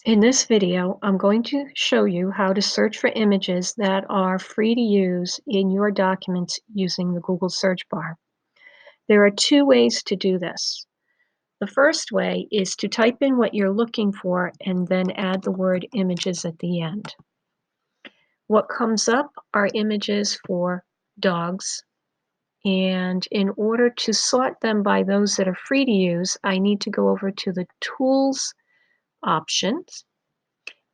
In this video, I'm going to show you how to search for images that are free to use in your documents using the Google search bar. There are two ways to do this. The first way is to type in what you're looking for and then add the word images at the end. What comes up are images for dogs, and in order to sort them by those that are free to use, I need to go over to the Tools options.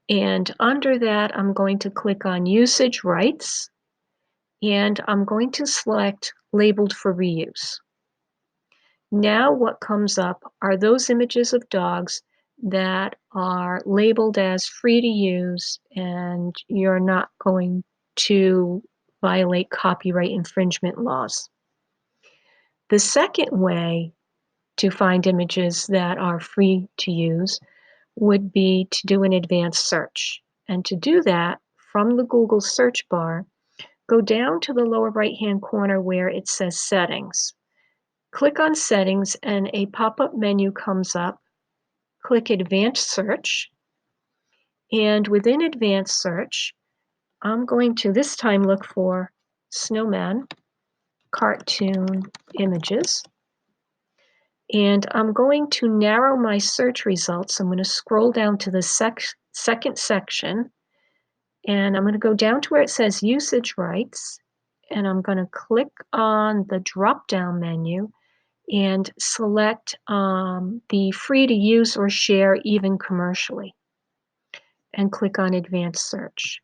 And under that, I'm going to click on Usage Rights, and I'm going to select Labeled for Reuse. Now what comes up are those images of dogs that are labeled as free to use, and you're not going to violate copyright infringement laws. The second way to find images that are free to use would be to do an advanced search. And to do that, from the Google search bar, go down to the lower right-hand corner where it says Settings. Click on Settings and a pop-up menu comes up. Click Advanced Search. And within Advanced Search, I'm going to this time look for snowman cartoon images. And I'm going to narrow my search results. I'm going to scroll down to the second section, and I'm going to go down to where it says Usage Rights, and I'm going to click on the drop-down menu and select the free to use or share even commercially, and click on Advanced Search.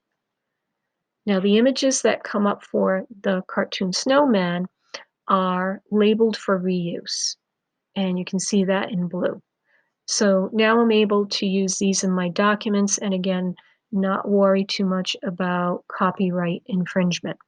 Now the images that come up for the cartoon snowman are labeled for reuse, and you can see that in blue. So now I'm able to use these in my documents and again, not worry too much about copyright infringement.